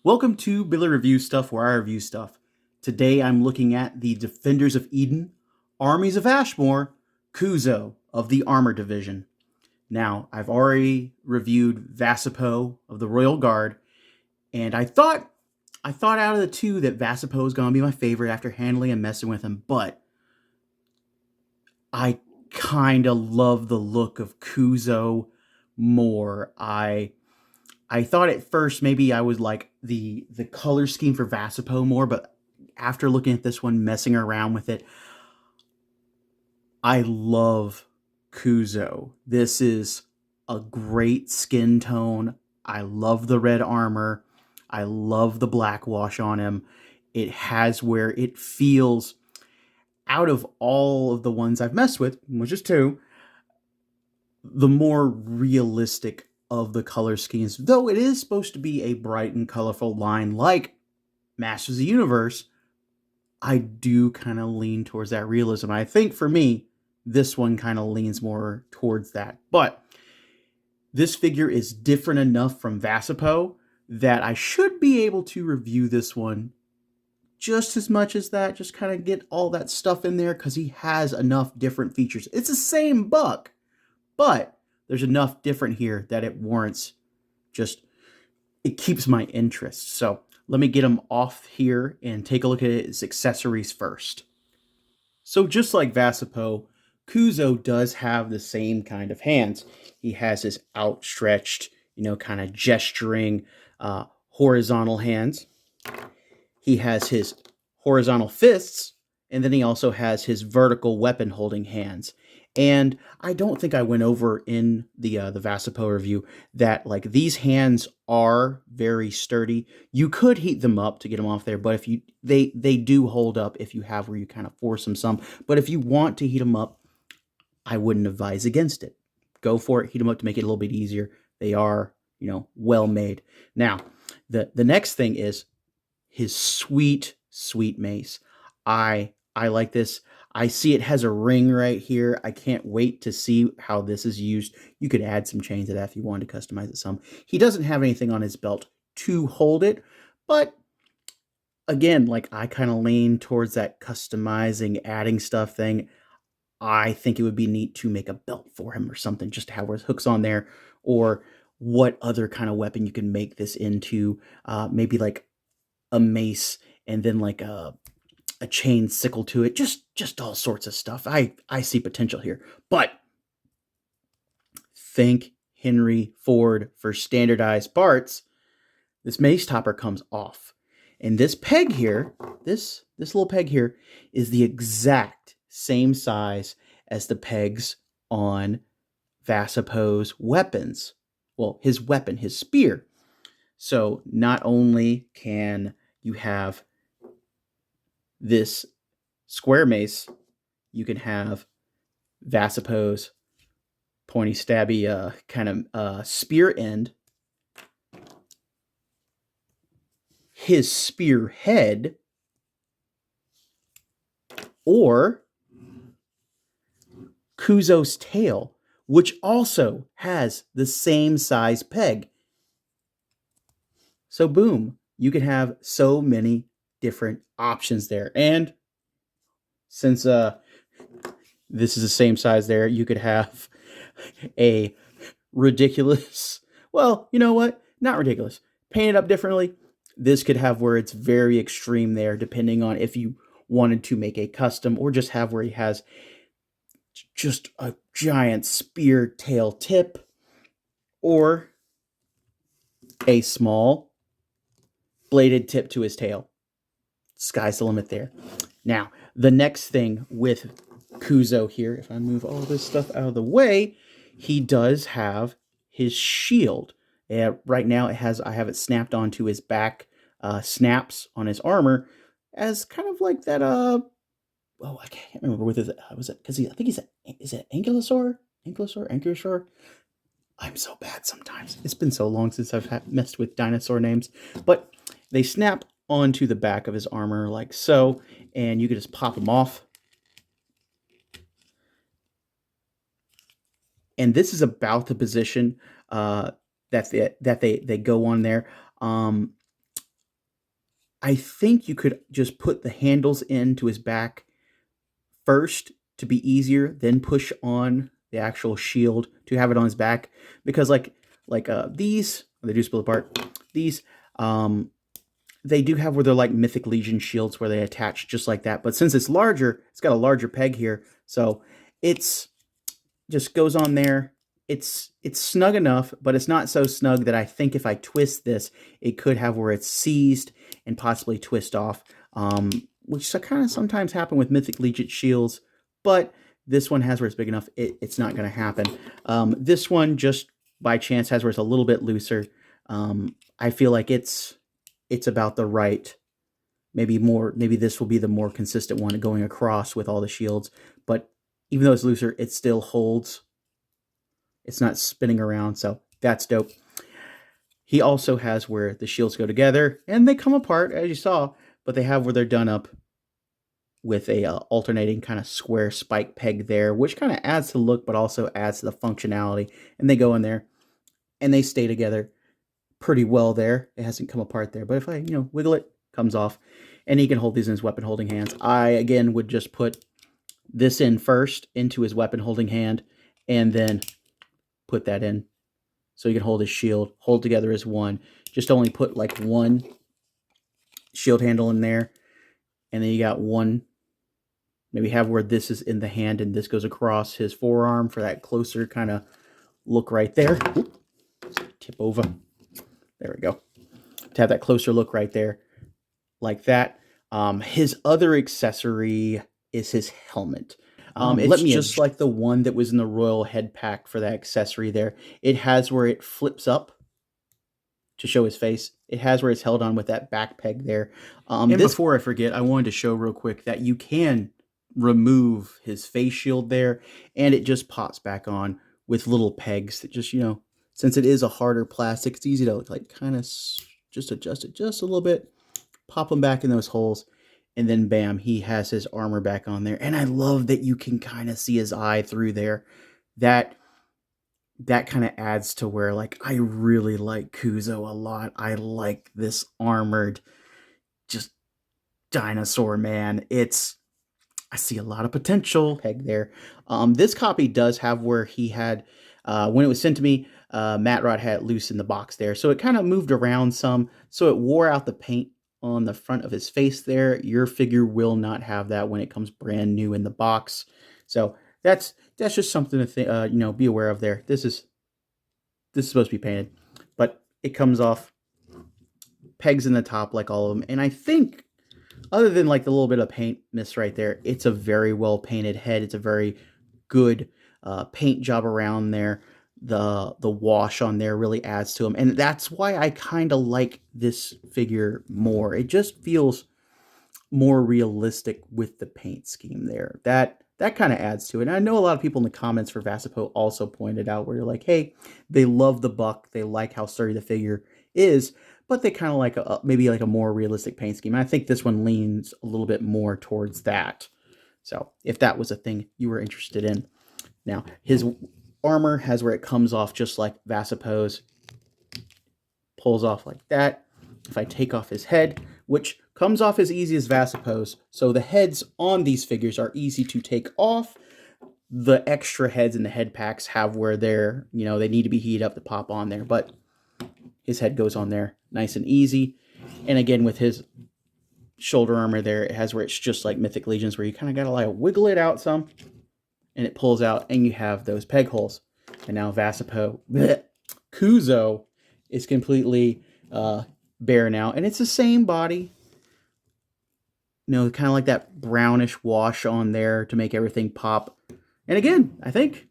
Welcome to Billy Review Stuff, where I review stuff. Today I'm looking at the Defenders of Eden, Armies of Ashmore, CUZZO of the Armor Division. Now, I've already reviewed Vasipo of the Royal Guard, and I thought out of the two that Vasipo was going to be my favorite after handling and messing with him, but I kind of love the look of CUZZO more. I thought at first maybe I would like the color scheme for Vasipo more, but after looking at this one, messing around with it, I love CUZZO. This is a great skin tone. I love the red armor. I love the black wash on him. It has where it feels, out of all of the ones I've messed with, which is two, the more realistic of the color schemes, though it is supposed to be a bright and colorful line like Masters of the Universe. I do kind of lean towards that realism. I think for me, this one kind of leans more towards that. But this figure is different enough from Vasipo that I should be able to review this one just as much as that, just kind of get all that stuff in there because he has enough different features. It's the same buck, but there's enough different here that it warrants it keeps my interest. So let me get him off here and take a look at his accessories first. So just like Vasipo, CUZZO does have the same kind of hands. He has his outstretched, kind of gesturing horizontal hands. He has his horizontal fists, and then he also has his vertical weapon holding hands. And I don't think I went over in the Vasipo review that like these hands are very sturdy. You could heat them up to get them off there, but if they do hold up if you have where you kind of force them some. But if you want to heat them up, I wouldn't advise against it. Go for it, heat them up to make it a little bit easier. They are, well made. Now, the next thing is his sweet mace. I like this. I see it has a ring right here. I can't wait to see how this is used. You could add some chains to that if you wanted to customize it some. He doesn't have anything on his belt to hold it, but again, like I kind of lean towards that customizing, adding stuff thing. I think it would be neat to make a belt for him or something, just to have where his hook's on there, or what other kind of weapon you can make this into. Maybe like a mace and then like a chain sickle to it, just all sorts of stuff. I see potential here, but thank Henry Ford for standardized parts. This mace topper comes off, and this peg here, this little peg here, is the exact same size as the pegs on Vasipo's weapons. Well, his weapon, his spear. So not only can you have this square mace, you can have Vasipo's pointy stabby kind of spear end, his spear head, or CUZZO's tail, which also has the same size peg. So boom, you can have so many different options there. And since this is the same size there, you could have a ridiculous, well, you know what? Not ridiculous. Paint it up differently. This could have where it's very extreme there, depending on if you wanted to make a custom or just have where he has just a giant spear tail tip or a small bladed tip to his tail. Sky's the limit there. Now, the next thing with CUZZO here, if I move all this stuff out of the way, he does have his shield. Right now, I have it snapped onto his back snaps on his armor as kind of like that. I can't remember what was it because I think is it Ankylosaur? Ankylosaur? I'm so bad sometimes. It's been so long since I've messed with dinosaur names, but they snap onto the back of his armor like so, and you can just pop them off. And this is about the position that they go on there. I think you could just put the handles into his back first to be easier, then push on the actual shield to have it on his back. Because these, they do split apart. These, they do have where they're like Mythic Legion shields where they attach just like that. But since it's larger, it's got a larger peg here. So it's just goes on there. It's snug enough, but it's not so snug that I think if I twist this, it could have where it's seized and possibly twist off, which kind of sometimes happen with Mythic Legion shields, but this one has where it's big enough, it's not going to happen. This one just by chance has where it's a little bit looser. I feel like it's about the right, maybe this will be the more consistent one going across with all the shields, but even though it's looser, it still holds. It's not spinning around, so that's dope. He also has where the shields go together, and they come apart, as you saw, but they have where they're done up with a alternating kind of square spike peg there, which kind of adds to the look, but also adds to the functionality. And they go in there, and they stay together pretty well there. It hasn't come apart there, but if I, wiggle it, comes off. And he can hold these in his weapon holding hands. I, again, would just put this in first into his weapon holding hand, and then put that in so he can hold his shield, hold together as one. Just only put like one shield handle in there, and then you got one, maybe have where this is in the hand and this goes across his forearm for that closer kind of look right there. Tip over. There we go. To have that closer look right there, like that. His other accessory is his helmet. It's just like the one that was in the Royal Head Pack for that accessory there. It has where it flips up to show his face. It has where it's held on with that back peg there. And before I forget, I wanted to show real quick that you can remove his face shield there, and it just pops back on with little pegs that just, since it is a harder plastic, it's easy to like kind of just adjust it just a little bit, pop them back in those holes. And then bam, he has his armor back on there. And I love that you can kind of see his eye through there. That kind of adds to where, like, I really like CUZZO a lot. I like this armored just dinosaur, man. I see a lot of potential peg there. This copy does have where he had, when it was sent to me, Matt Rod had it loose in the box there. So it kind of moved around some. So it wore out the paint on the front of his face there. Your figure will not have that when it comes brand new in the box. So that's just something to be aware of there. This is supposed to be painted, but it comes off, pegs in the top like all of them. And I think other than like the little bit of paint miss right there, it's a very well painted head. It's a very good paint job around there. The wash on there really adds to him, and that's why I kind of like this figure more. It just feels more realistic with the paint scheme there. That kind of adds to it. And I know a lot of people in the comments for Vasapo also pointed out where you're like, hey, they love the buck, they like how sturdy the figure is, but they kind of like maybe like a more realistic paint scheme. And I think this one leans a little bit more towards that. So if that was a thing you were interested in. Now, his armor has where it comes off just like Vasapo's, pulls off like that. If I take off his head, which comes off as easy as Vasapo's, so the heads on these figures are easy to take off. The extra heads in the head packs have where they're, they need to be heated up to pop on there, but his head goes on there nice and easy. And again, with his shoulder armor there, it has where it's just like Mythic Legions, where you kind of got to like wiggle it out some, and it pulls out, and you have those peg holes. And now Vasapo, CUZZO, is completely bare now, and it's the same body. Kind of like that brownish wash on there to make everything pop. And again, I think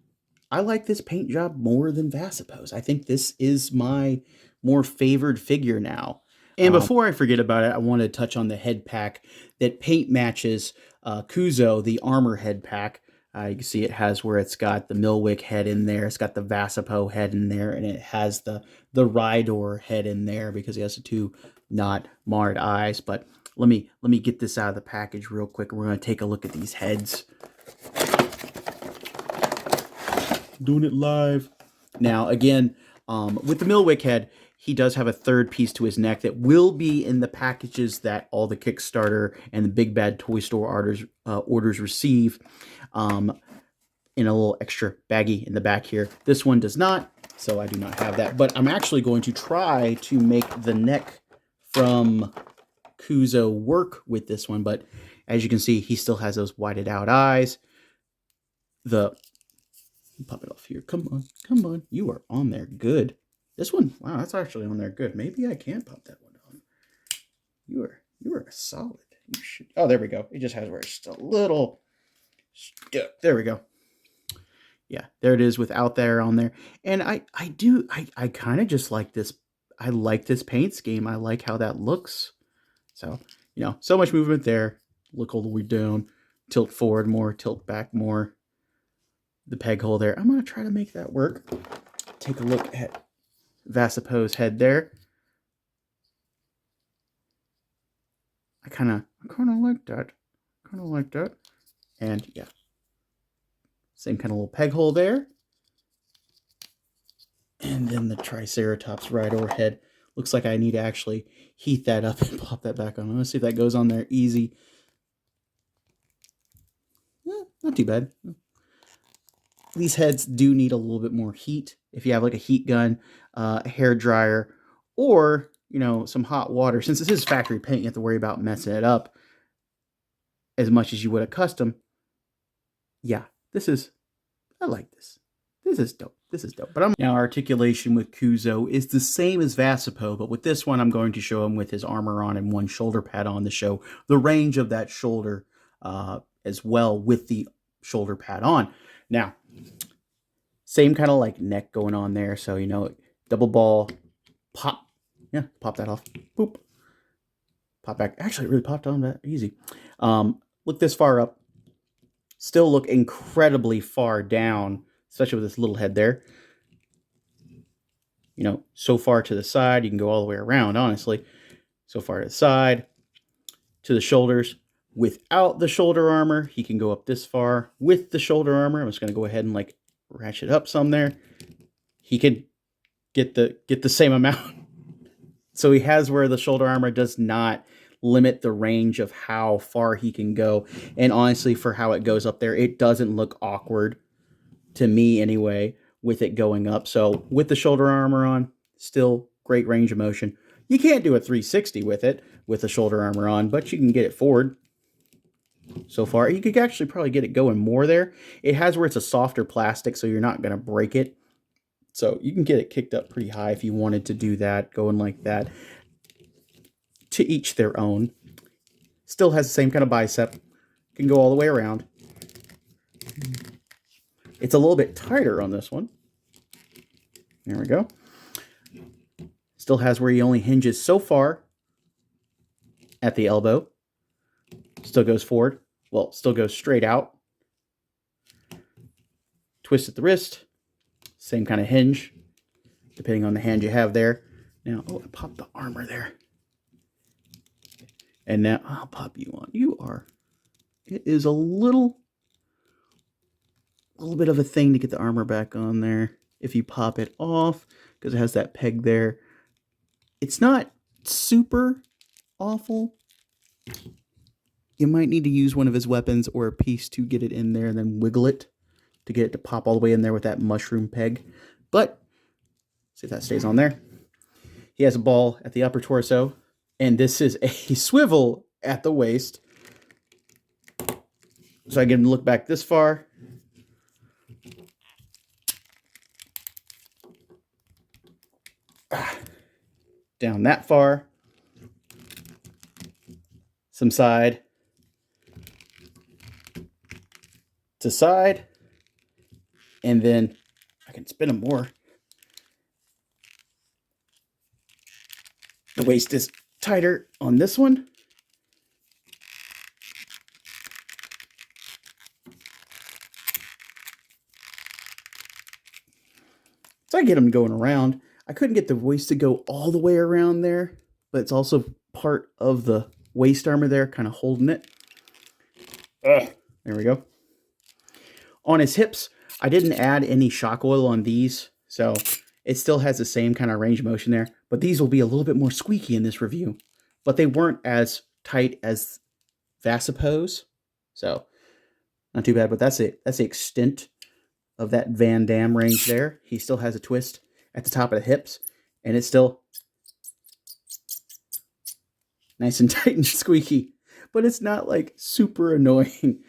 I like this paint job more than Vasapo's. I think this is my more favored figure now. And before I forget about it, I want to touch on the head pack that paint matches CUZZO, the armor head pack. You can see it has where it's got the Milwick head in there, it's got the Vasapo head in there, and it has the Rhydor head in there because he has the two not marred eyes. But let me get this out of the package real quick. We're going to take a look at these heads. Doing it live. Now, again, with the Milwick head, he does have a third piece to his neck that will be in the packages that all the Kickstarter and the Big Bad Toy Store orders receive, in a little extra baggie in the back here. This one does not, so I do not have that. But I'm actually going to try to make the neck from CUZZO work with this one. But as you can see, he still has those whited out eyes. Pop it off here. Come on, come on. You are on there good. This one, wow, that's actually on there good. Maybe I can pop that one on. You are solid. You should. Oh, there we go. It just has where it's just a little stuck. There we go. Yeah, there it is without there on there. And I kind of just like this. I like this paint scheme. I like how that looks. So, so much movement there. Look all the way down. Tilt forward more, tilt back more. The peg hole there. I'm going to try to make that work. Take a look at Vasapo's head there. I kind of like that. Kind of like that. And yeah. Same kind of little peg hole there. And then the Triceratops right overhead. Looks like I need to actually heat that up and pop that back on. I'm going to see if that goes on there easy. Not too bad. These heads do need a little bit more heat. If you have like a heat gun, a hair dryer, or, some hot water. Since this is factory paint, you have to worry about messing it up as much as you would a custom. Yeah, I like this. This is dope. This is dope. But now articulation with CUZZO is the same as Vasapo, but with this one, I'm going to show him with his armor on and one shoulder pad on to show the range of that shoulder as well with the shoulder pad on. Now, same kind of like neck going on there. So, double ball, pop. Yeah, pop that off. Boop. Pop back. Actually, it really popped on that easy. Look this far up. Still look incredibly far down, especially with this little head there. So far to the side, you can go all the way around, honestly. So far to the side, to the shoulders. Without the shoulder armor, he can go up this far. With the shoulder armor, I'm just going to go ahead and like ratchet up some there. He could get the same amount. So he has where the shoulder armor does not limit the range of how far he can go. And honestly, for how it goes up there, it doesn't look awkward to me anyway with it going up. So with the shoulder armor on, still great range of motion. You can't do a 360 with it with the shoulder armor on, but you can get it forward. So far, you could actually probably get it going more there. It has where it's a softer plastic, so you're not going to break it. So you can get it kicked up pretty high if you wanted to do that, going like that. To each their own. Still has the same kind of bicep. Can go all the way around. It's a little bit tighter on this one. There we go. Still has where he only hinges so far at the elbow. Still goes forward. Well, still goes straight out. Twist at the wrist. Same kind of hinge, depending on the hand you have there. Now, oh, I popped the armor there. And now I'll pop you on. It is a little bit of a thing to get the armor back on there. If you pop it off, because it has that peg there. It's not super awful. You might need to use one of his weapons or a piece to get it in there and then wiggle it to get it to pop all the way in there with that mushroom peg. But, see if that stays on there. He has a ball at the upper torso, and this is a swivel at the waist. So I get him to look back this far. Down that far. Some side to side. And then I can spin them more. The waist is tighter on this one. So I get them going around. I couldn't get the waist to go all the way around there, but it's also part of the waist armor there, kind of holding it. There we go. On his hips, I didn't add any shock oil on these, so it still has the same kind of range of motion there. But these will be a little bit more squeaky in this review. But they weren't as tight as Vasipos. So, not too bad, but that's it. That's the extent of that Van Damme range there. He still has a twist at the top of the hips, and it's still nice and tight and squeaky, but it's not like super annoying.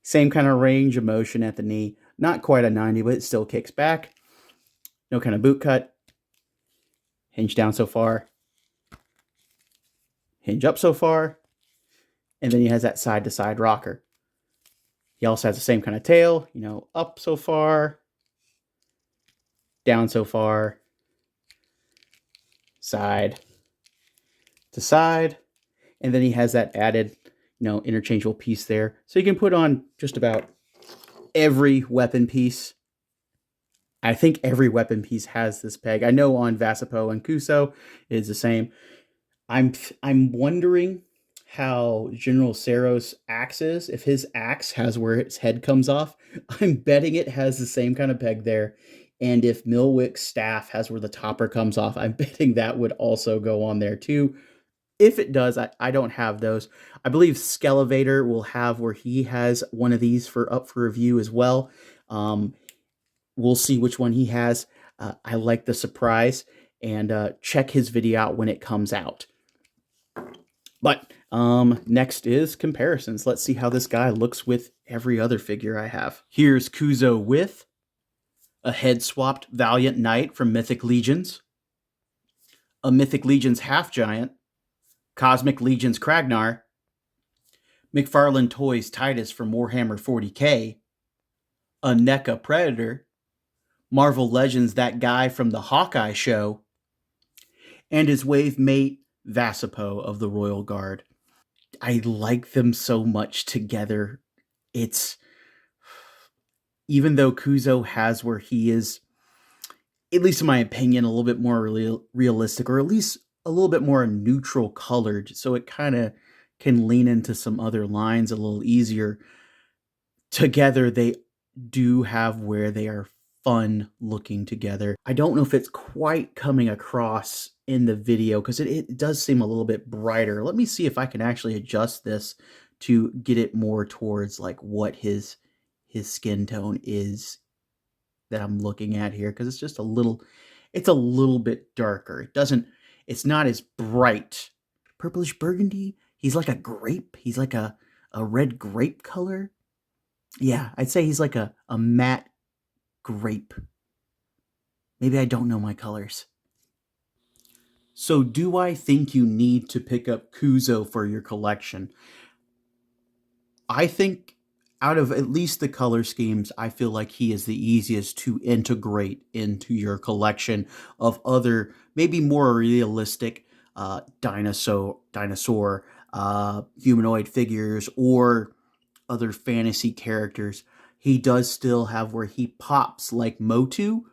Same kind of range of motion at the knee. Not quite a 90, but it still kicks back. No kind of boot cut. Hinge down so far. Hinge up so far. And then he has that side-to-side rocker. He also has the same kind of tail, up so far, down so far, side to side. And then he has that added, interchangeable piece there. So you can put on just about every weapon piece. I think every weapon piece has this peg. I know on Vasipo and CUZZO it is the same. I'm wondering how General Ceros' axe is. If his axe has where its head comes off, I'm betting it has the same kind of peg there. And if Milwick's staff has where the topper comes off, I'm betting that would also go on there too. If it does, I don't have those. I believe Skelevator will have where he has one of these up for review as well. We'll see which one he has. I like the surprise, and check his video out when it comes out. But next is comparisons. Let's see how this guy looks with every other figure I have. Here's CUZZO with a head-swapped Valiant Knight from Mythic Legions, a Mythic Legions half-giant, Cosmic Legions Kragnar, McFarlane Toys Titus from Warhammer 40k, a NECA Predator, Marvel Legends that guy from the Hawkeye show, and his wave mate Vasipo of the Royal Guard. I like them so much together. It's, even though CUZZO has where he is, at least in my opinion, a little bit more realistic, or at least a little bit more neutral colored, so it kind of can lean into some other lines a little easier. Together, they do have where they are fun looking together. I don't know if it's quite coming across in the video because it does seem a little bit brighter. Let me see if I can actually adjust this to get it more towards like what his skin tone is that I'm looking at here, because it's just a little bit darker. It's not as bright. Purplish burgundy. He's like a grape. He's like a red grape color. Yeah, I'd say he's like a matte grape. Maybe I don't know my colors. So do I think you need to pick up CUZZO for your collection? I think out of at least the color schemes, I feel like he is the easiest to integrate into your collection of other, maybe more realistic dinosaur humanoid figures or other fantasy characters. He does still have where he pops like Motu,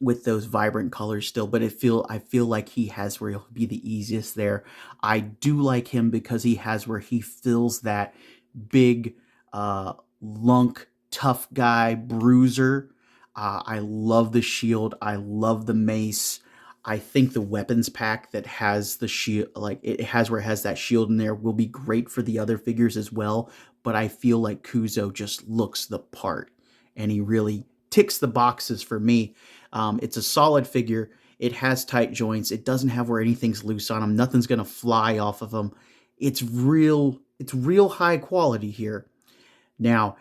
with those vibrant colors still, but I feel like he has where he'll be the easiest there. I do like him because he has where he fills that big lunk tough guy bruiser. I love the shield. I love the mace. I think the weapons pack that has the shield, like it has where it has that shield in there, will be great for the other figures as well. But I feel like CUZZO just looks the part, and he really ticks the boxes for me. It's a solid figure. It has tight joints. It doesn't have where anything's loose on him. Nothing's gonna fly off of him. It's real high quality here. Now,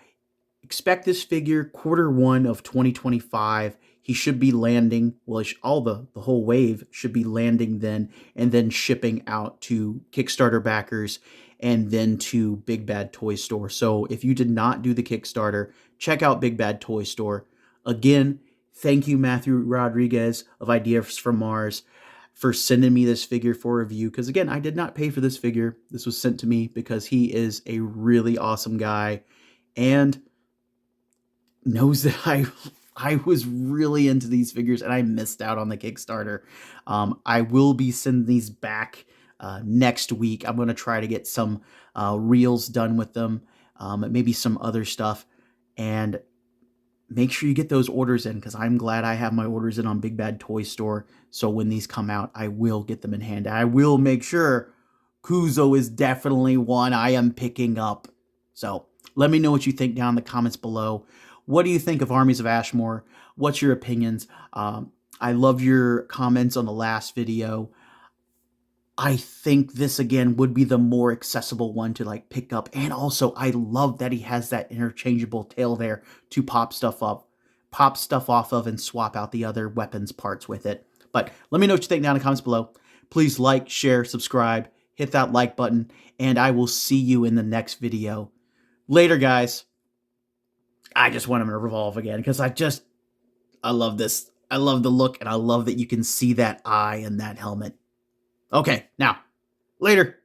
expect this figure Q1 of 2025. He should be landing, well, the whole wave should be landing then, and then shipping out to Kickstarter backers and then to Big Bad Toy Store. So if you did not do the Kickstarter, check out Big Bad Toy Store. Again, thank you, Matthew Rodriguez of Ideas from Mars, for sending me this figure for review. Because again, I did not pay for this figure. This was sent to me because he is a really awesome guy and knows that I was really into these figures and I missed out on the Kickstarter. I will be sending these back next week. I'm going to try to get some reels done with them, maybe some other stuff. And make sure you get those orders in, because I'm glad I have my orders in on Big Bad Toy Store. So when these come out, I will get them in hand. I will make sure CUZZO is definitely one I am picking up. So let me know what you think down in the comments below. What do you think of Armies of Ashmore? What's your opinions? I love your comments on the last video. I think this again would be the more accessible one to like pick up. And also I love that he has that interchangeable tail there to pop stuff off of and swap out the other weapons parts with it. But let me know what you think down in the comments below. Please like, share, subscribe, hit that like button, and I will see you in the next video. Later, guys. I just want him to revolve again because I love this. I love the look, and I love that you can see that eye in that helmet. Okay, now, later.